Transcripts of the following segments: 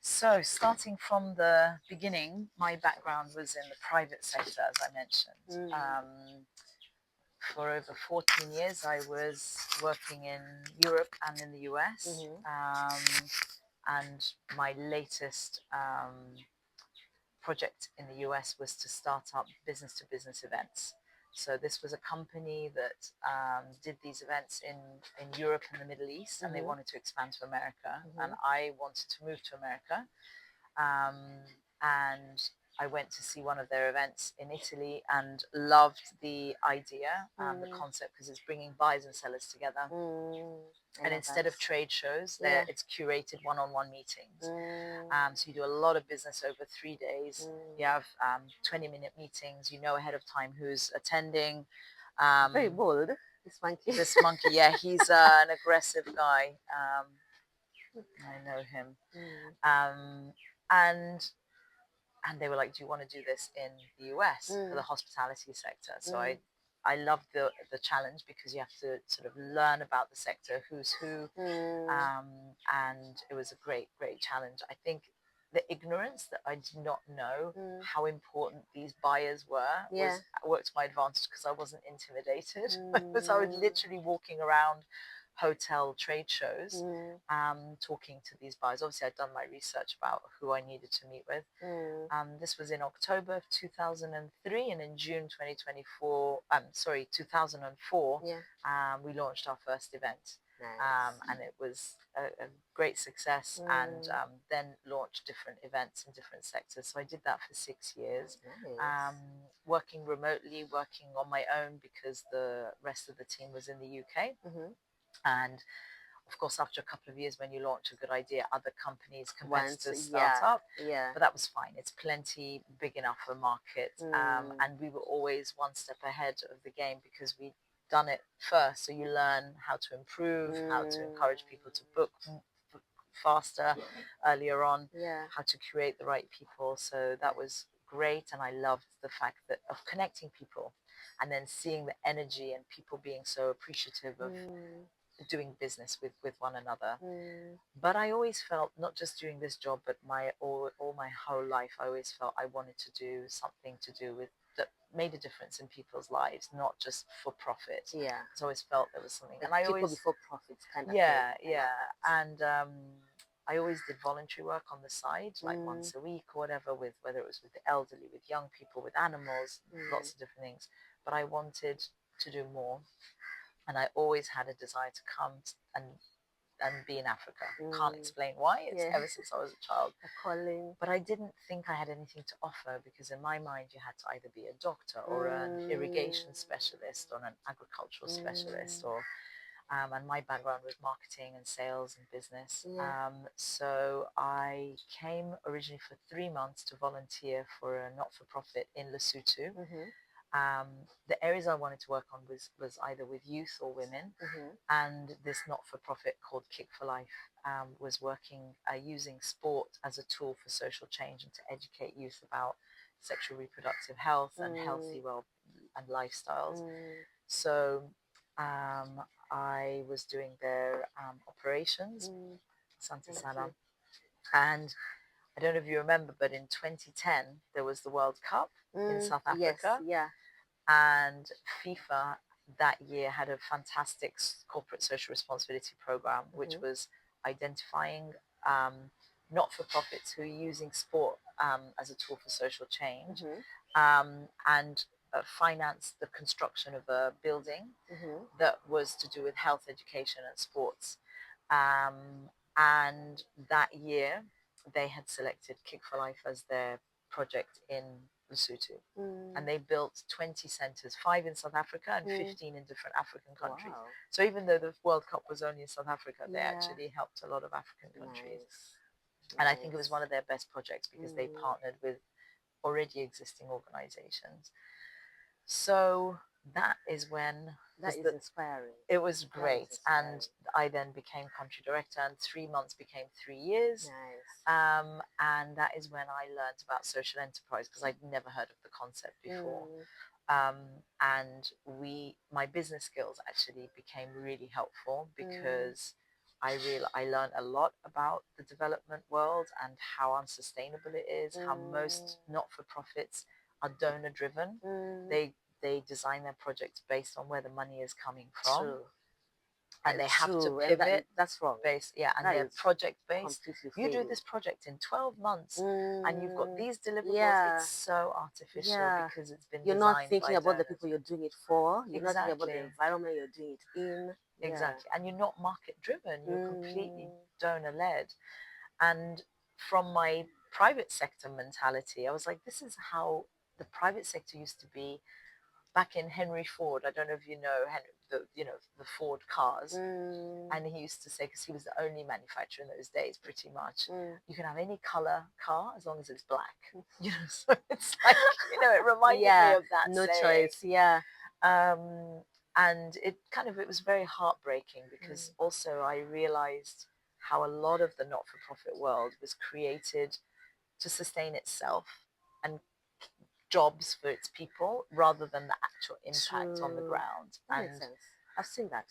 So, starting from the beginning, my background was in the private sector, as I mentioned. For over 14 years, I was working in Europe and in the US. And my latest project in the US was to start up business to business events. So this was a company that did these events in Europe and the Middle East, and they wanted to expand to America. And I wanted to move to America. And I went to see one of their events in Italy and loved the idea and the concept because it's bringing buyers and sellers together. And instead of trade shows, it's curated one-on-one meetings. So you do a lot of business over 3 days. You have 20-minute meetings. You know ahead of time who's attending. Very bold, this monkey. This monkey, yeah, he's an aggressive guy. I know him. And they were like, do you want to do this in the US for the hospitality sector? So I loved the challenge because you have to sort of learn about the sector, who's who. And it was a great challenge. I think the ignorance that I did not know how important these buyers were worked to my advantage because I wasn't intimidated. So I was literally walking around hotel trade shows, talking to these buyers. Obviously, I'd done my research about who I needed to meet with. This was in October of 2003, and in June 2004, we launched our first event. Nice. And it was a great success, and then launched different events in different sectors. So I did that for 6 years, Nice. working remotely, working on my own because the rest of the team was in the UK. And of course, after a couple of years, when you launch a good idea, other companies, competitors start up. But that was fine. It's plenty big enough a market. And we were always one step ahead of the game because we'd done it first. So you learn how to improve, how to encourage people to book faster earlier on, how to create the right people. So that was great. And I loved the fact that of connecting people and then seeing the energy and people being so appreciative of doing business with one another. But I always felt, not just doing this job, but all my whole life, I always felt I wanted to do something to do with that made a difference in people's lives, not just for profit. Yeah. Because I always felt there was something, Like and I people always before profits kind of yeah thing. and I always did voluntary work on the side, like once a week or whatever, with whether it was with the elderly, with young people, with animals, lots of different things. But I wanted to do more. And I always had a desire to come and be in Africa. Can't explain why. It's ever since I was a child. A calling. But I didn't think I had anything to offer because in my mind you had to either be a doctor or an irrigation specialist or an agricultural specialist or and my background was marketing and sales and business. So I came originally for 3 months to volunteer for a not-for-profit in Lesotho. The areas I wanted to work on was either with youth or women, and this not-for-profit called Kick for Life was working using sport as a tool for social change and to educate youth about sexual reproductive health and healthy and lifestyles. So I was doing their operations, Santa Sana, and I don't know if you remember, but in 2010 there was the World Cup in South Africa. Yes, and FIFA that year had a fantastic corporate social responsibility program, which was identifying not-for-profits who are using sport as a tool for social change, and financed the construction of a building that was to do with health education and sports. And that year, they had selected Kick for Life as their project in Lesotho. And they built 20 centres, 5 in South Africa and 15 in different African countries. Wow. So even though the World Cup was only in South Africa, they actually helped a lot of African countries. And I think it was one of their best projects because they partnered with already existing organizations. So that is when that is inspiring. It was great. And I then became country director, and 3 months became 3 years. Nice. And that is when I learned about social enterprise because I'd never heard of the concept before. And my business skills actually became really helpful because I learned a lot about the development world and how unsustainable it is, how most not-for-profits are donor-driven. They design their projects based on where the money is coming from. True. And they have to True. pivot That's wrong. and That they're is project based. completely You do failing. this project in 12 months and you've got these deliverables. Yeah. It's so artificial Yeah. because it's been You're designed not thinking by about the donors. people you're doing it for. You're not thinking about Exactly. the environment you're doing it in. Exactly. And you're not market driven. You're completely donor led. And from my private sector mentality, I was like, this is how the private sector used to be back in Henry Ford. I don't know if you know the Ford cars. And he used to say, because he was the only manufacturer in those days, pretty much, you can have any color car as long as it's black. So it's like, it reminded me of that no saying. choice. Yeah. And it was very heartbreaking because also I realized how a lot of the not-for-profit world was created to sustain itself and jobs for its people rather than the actual impact on the ground. That makes sense. I've seen that.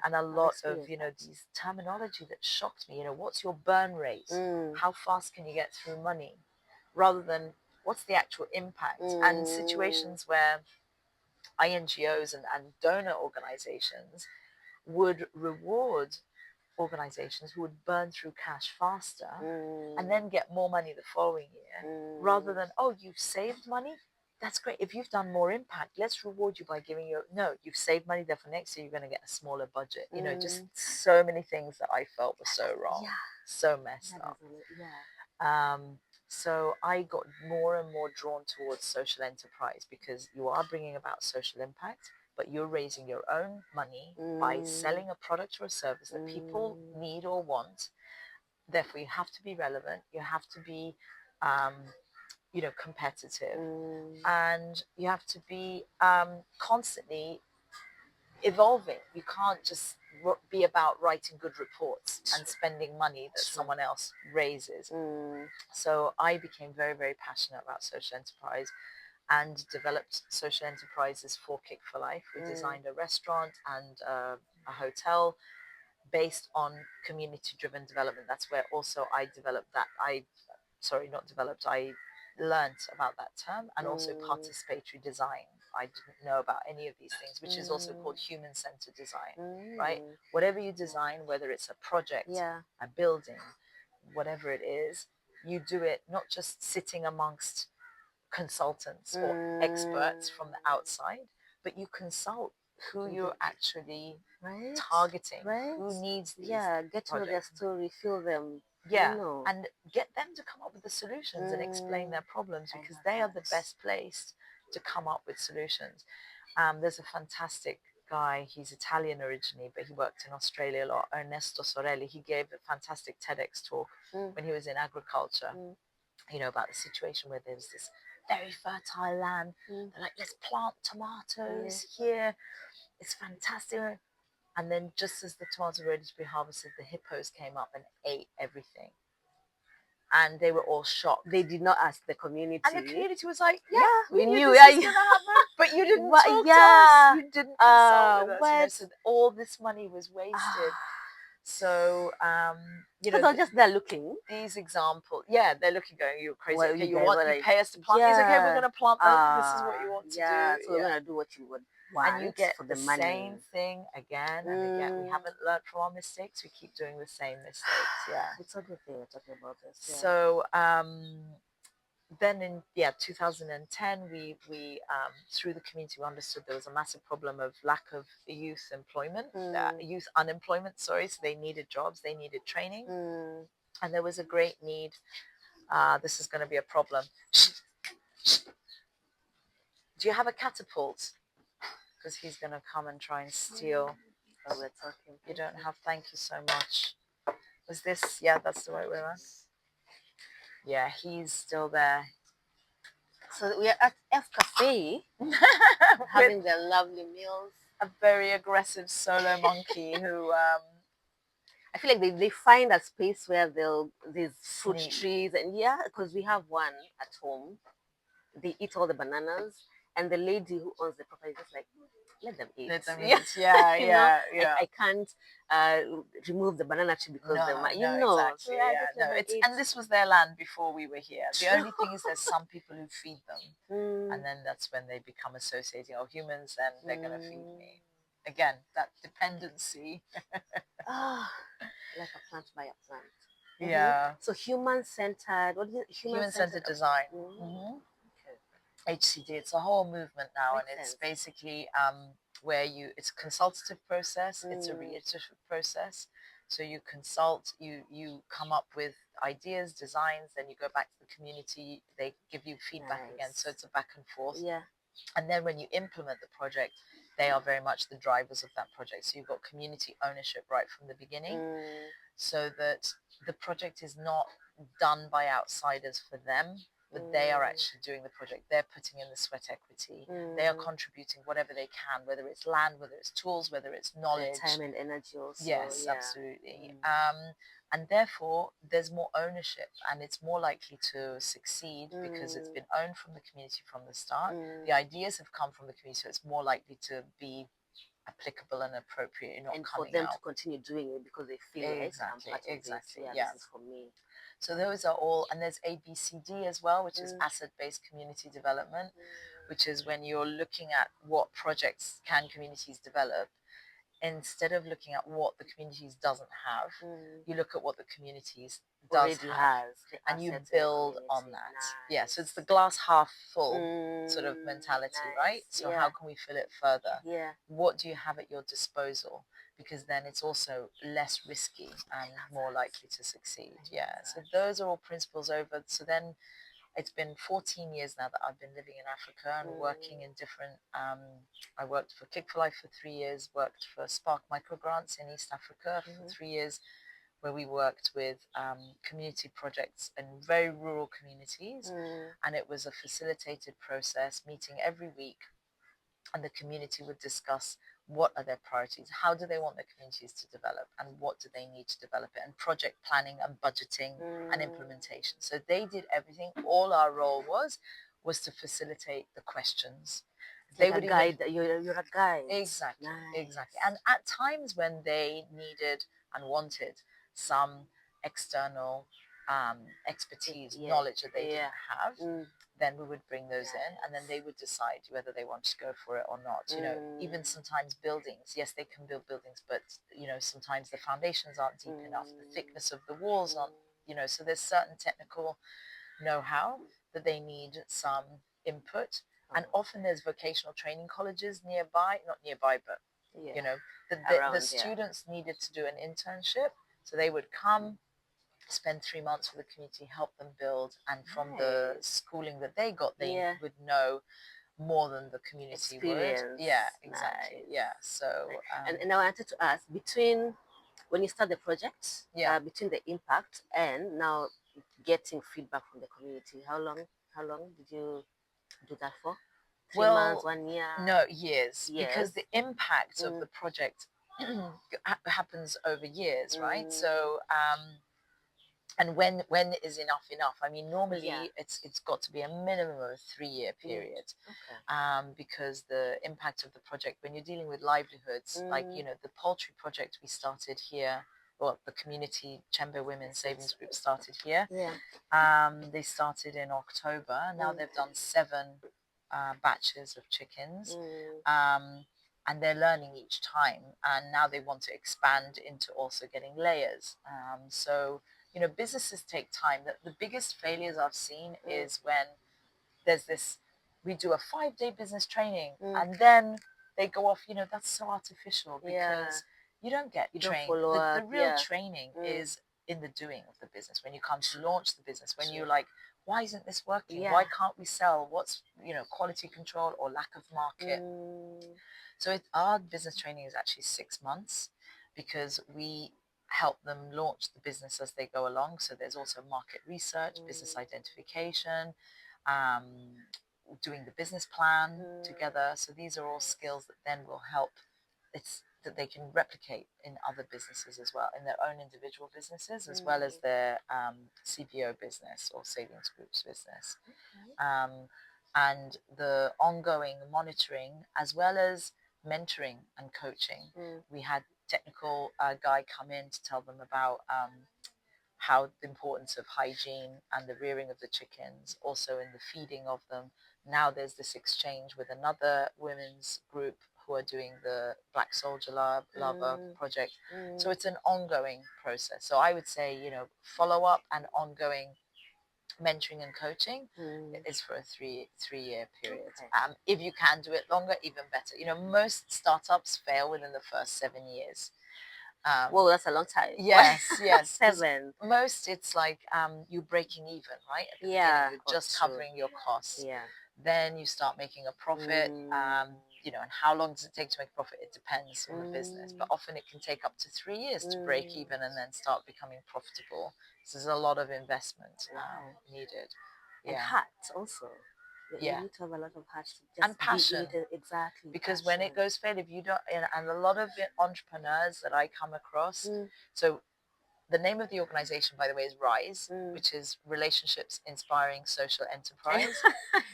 And a lot of these terminology that shocked me. What's your burn rate? How fast can you get through money? Rather than what's the actual impact? And situations where INGOs and donor organizations would reward organizations who would burn through cash faster and then get more money the following year, rather than, oh, you've saved money, that's great. If you've done more impact, let's reward you by giving you, no, you've saved money there, for next year you're going to get a smaller budget. Just so many things that I felt were so wrong, so messed up. So I got more and more drawn towards social enterprise because you are bringing about social impact, but you're raising your own money by selling a product or a service that people need or want. Therefore, you have to be relevant. You have to be, competitive, and you have to be constantly evolving. You can't just be about writing good reports and spending money that someone else raises. So I became very, very passionate about social enterprise and developed social enterprises for Kick for Life. We designed a restaurant and a hotel based on community-driven development. That's where also I developed that. I learned about that term, and also participatory design. I didn't know about any of these things, which is also called human-centered design, right? Whatever you design, whether it's a project, a building, whatever it is, you do it not just sitting amongst consultants or experts from the outside, but you consult who you're actually targeting, who needs these get to know their story, feel them, and get them to come up with the solutions and explain their problems, because they are the best placed to come up with solutions. There's a fantastic guy, he's Italian originally, but he worked in Australia a lot, Ernesto Sirolli. He gave a fantastic TEDx talk when he was in agriculture, about the situation where there's this very fertile land. They're like, let's plant tomatoes here. It's fantastic. And then just as the tomatoes were ready to be harvested, the hippos came up and ate everything. And they were all shocked. They did not ask the community. And the community was like, we knew knew this was going to happen, but you didn't talk to us. You didn't consult with us. So all this money was wasted. So, they're just there looking. These examples, they're looking, going, you're crazy. Well, okay, you pay us to plant these. Okay, we're going to plant them. This is what you want to do. So we're going to do what you would want. And you get for the money. same thing again and again. We haven't learned from our mistakes. We keep doing the same mistakes. It's a good thing we're talking about this. So then in 2010, we through the community, we understood there was a massive problem of lack of youth employment, youth unemployment. So they needed jobs, they needed training, and there was a great need. This is going to be a problem. Do you have a catapult? Because he's going to come and try and steal. Oh, we're talking. You don't have. Thank you so much. Was this? Yeah, that's the right way around. Yeah, he's still there. So we're at F Cafe, having their lovely meals. A very aggressive solo monkey who I feel like they find a space where there's fruit trees, and because we have one at home. They eat all the bananas, and the lady who owns the property is just like, let them eat. Let them Yeah. eat. Yeah, You know, yeah, yeah. I can't uh, remove the banana tree because No, you no, know. So exactly. yeah, Yeah, just no. let them It's eat. and this was their land before we were here. The True. only thing is there's some people who feed them, and Mm, then that's when they become associating. Oh, humans, then they're gonna feed mm. me. Again, that dependency. Ah, like a plant by a plant. Yeah. So human-centered. What is it? Human-centered. Human-centered design. Mm, okay. HCD. It's a whole movement now, and Makes it's sense. basically where it's a consultative process. It's a Mm, reiterative process. So you consult, you come up with ideas, designs, then you go back to the community. They give you feedback again. So nice. it's a back and forth. Yeah. And then when you implement the project, they are very much the drivers of that project. So you've got community ownership right from the beginning, Mm, so that the project is not done by outsiders for them, but they are mm, actually doing the project. They're putting in the sweat equity. They are mm. contributing whatever they can, whether it's land, whether it's tools, whether it's Their knowledge. time and energy also. Yes, Yeah. absolutely. Mm, And therefore, there's more ownership, and it's more likely to succeed because it's mm, been owned from the community from the start. The mm. ideas have come from the community, so it's more likely to be applicable and appropriate. You're not And for coming them to out. continue doing it because they feel like I'm Exactly, part of this. exactly. Yeah, Yeah. this is for me. So those are all, and there's ABCD as well, which is Mm, asset-based community development, mm, which is when you're looking at what projects can communities develop. Instead of looking at what the communities doesn't have, mm. you look at what the communities does Already have, has the and you assets in the build on community. that. Yeah, so it's the Nice. glass half full sort of Mm, mentality, right? nice. So how Yeah. can we fill it further? Yeah. What do you have at your disposal? Because then it's also less risky I and love more that. likely to succeed. I love Yeah, so that. those are all principles over. So then it's been 14 years now that I've been living in Africa and working in Mm, different. I worked for Kick for Life for 3 years, worked for Spark Microgrants in East Africa for mm-hmm. 3 years, where we worked with community projects in very rural communities. Mm, And it was a facilitated process, meeting every week, and the community would discuss what are their priorities, how do they want their communities to develop, and what do they need to develop it, and project planning and budgeting and mm. implementation. So they did everything. All our role was to facilitate the questions. They Like a would even guide. You're a guide. exactly, exactly. Nice. And at times when they needed and wanted some external expertise, Yeah. knowledge that they Yeah. didn't have, Mm, then we would bring those in, and then nice. they would decide whether they want to go for it or not. Even Mm, sometimes buildings, yes, they can build buildings, but sometimes the foundations aren't deep enough, the mm, thickness of the walls aren't, so there's certain technical know-how that they need some input. And oh, often there's vocational training colleges nearby, not nearby, but yeah. you know the Around, yeah. students needed to do an internship, so they would come, spend 3 months with the community, help them build, and from the Nice. schooling that they got, they Yeah. would know more than the community would. Experience. Yeah, exactly. Nice. Yeah. So Nice. And I wanted to ask, between when you start the project, yeah. between the impact and now getting feedback from the community, how long did you do that for? 3 months, Well, 1 year, no, years, years? because the impact of Mm, the project happens over years, right? mm, So and when is enough? I mean, yeah. normally it's got to be a minimum of a 3-year Mm, period, okay. because the impact of the project, when you're dealing with livelihoods, like Mm, the poultry project we started here, well, the community Chembe Women Savings Group started here. yeah. They started in October. Now Mm, they've done 7 batches of chickens. mm, And they're learning each time, and now they want to expand into also getting layers. So businesses take time. The biggest failures I've seen mm, is when there's this, we do a 5-day business training, mm, and then they go off. That's so artificial, yeah. because you don't get You don't trained. follow The up. real Yeah. training Mm, is in the doing of the business, when you come to launch the business, when you're like, why isn't this working, yeah. why can't we sell, what's quality control or lack of market. Mm, So our business training is actually 6 months, because we help them launch the business as they go along. So there's also market research, business mm, identification, um, doing the business plan mm, together. So these are all skills that then will help. It's that they can replicate in other businesses as well, in their own individual businesses, as well as mm. their CBO business or savings groups business. Okay. Um, and the ongoing monitoring, as well as mentoring and coaching. Mm. We had technical guy come in to tell them about how the importance of hygiene and the rearing of the chickens, also in the feeding of them. Now there's this exchange with another women's group who are doing the Black Soldier Larva project. So it's an ongoing process. So I would say, follow up and ongoing mentoring and coaching is for a three-year period. Okay. If you can do it longer, even better. Most startups fail within the first 7 years. Whoa, that's a long time. Yes, yes. 7. Most it's like you breaking even, right? At the beginning, you're just covering your costs. Yeah. Then you start making a profit. And how long does it take to make a profit? It depends on the business, but often it can take up to 3 years to break even and then start becoming profitable. So there's a lot of investment needed. And Yeah. heart also. You Yeah. need to have a lot of heart to just And passion. Exactly. Because when it goes fail, if you don't, and a lot of entrepreneurs that I come across, so the name of the organization, by the way, is RISE, which is Relationships Inspiring Social Enterprise.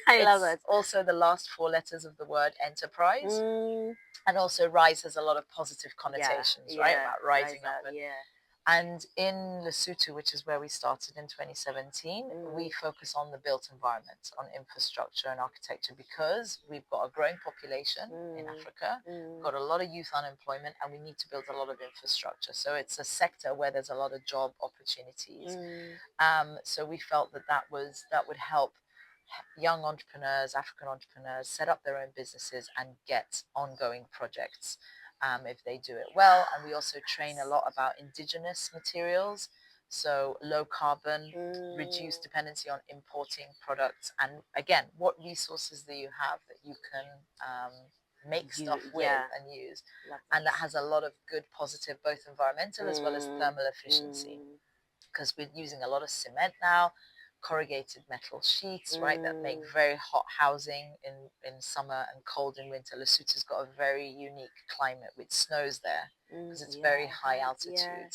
I love it. Also the last 4 letters of the word enterprise. And also RISE has a lot of positive connotations, right? About rising up. And in Lesotho, which is where we started in 2017, we focus on the built environment, on infrastructure and architecture, because we've got a growing population in Africa, got a lot of youth unemployment, and we need to build a lot of infrastructure. So it's a sector where there's a lot of job opportunities. So we felt that would help young entrepreneurs, African entrepreneurs, set up their own businesses and get ongoing projects. If they do it well. And we also train a lot about indigenous materials, so low carbon, reduce dependency on importing products, and again, what resources do you have that you can make stuff with and use, and that has a lot of good positive, both environmental as well as thermal efficiency, because we're using a lot of cement now, corrugated metal sheets, right, that make very hot housing in summer and cold in winter. Lesotho's got a very unique climate with snows there because it's very high altitude.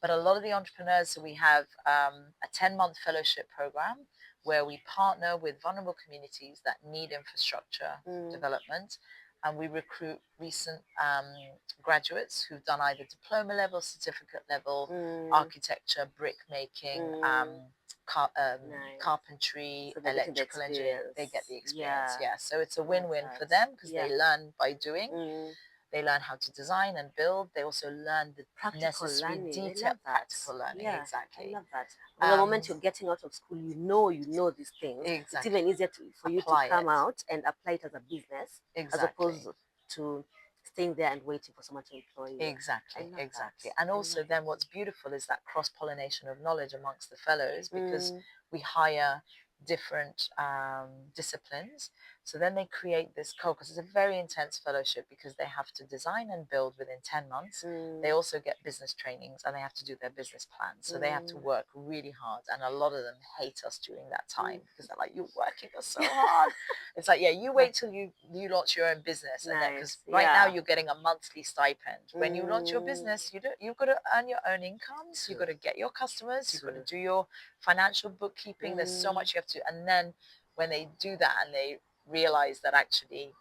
But a lot of the entrepreneurs, so we have a 10-month fellowship program where we partner with vulnerable communities that need infrastructure development, and we recruit recent graduates who've done either diploma level, certificate level, architecture, brick making, carpentry, so electrical engineering. They get the experience. So it's a win-win for them because they learn by doing. They learn how to design and build. They also learn the necessary detail, practical learning. Exactly. I love that. The moment you're getting out of school, you know these things. Exactly. It's even easier for you to come out and apply it as a business, as opposed to staying there and waiting for someone to employ you. Exactly. And also then what's beautiful is that cross-pollination of knowledge amongst the fellows, because we hire different disciplines. So then they create this because it's a very intense fellowship, because they have to design and build within 10 months. They also get business trainings and they have to do their business plans. So they have to work really hard. And a lot of them hate us during that time because they're like, you're working us so hard. It's like, you wait till you launch your own business. And because right now you're getting a monthly stipend. When you launch your business, you've got to earn your own incomes. You've got to get your customers. You've got to do your financial bookkeeping. There's so much you have to. And then when they do that and they realize that actually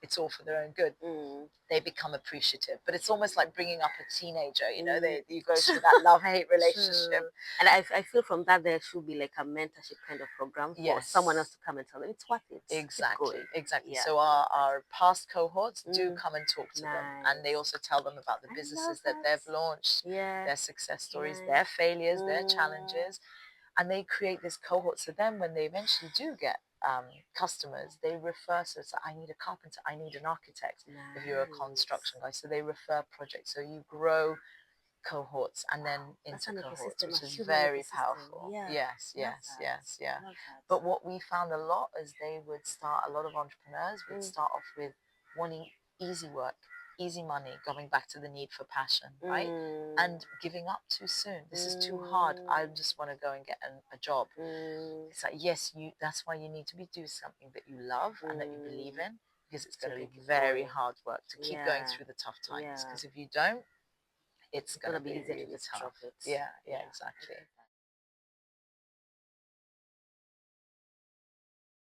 it's all for their own good, they become appreciative. But it's almost like bringing up a teenager, you go through that love-hate relationship. And I feel from that there should be like a mentorship kind of program for someone else to come and tell them it's worth it. Exactly. So our past cohorts do come and talk to them, and they also tell them about the businesses that they've launched, their success stories, their failures, their challenges, and they create this cohort. So then when they eventually do get customers, they refer, so it's like, I need a carpenter, I need an architect, if you're a construction guy. So they refer projects. So you grow cohorts and then into cohorts, which is very powerful. Yes. But what we found a lot is a lot of entrepreneurs would start off with wanting easy work, easy money, going back to the need for passion, right? And giving up too soon. This is too hard. I just want to go and get a job. It's like, yes, that's why you need to be doing something that you love and that you believe in, because it's going to be very hard work to keep going through the tough times. Because if you don't, it's going to be easier really to tough. it. Yeah, exactly.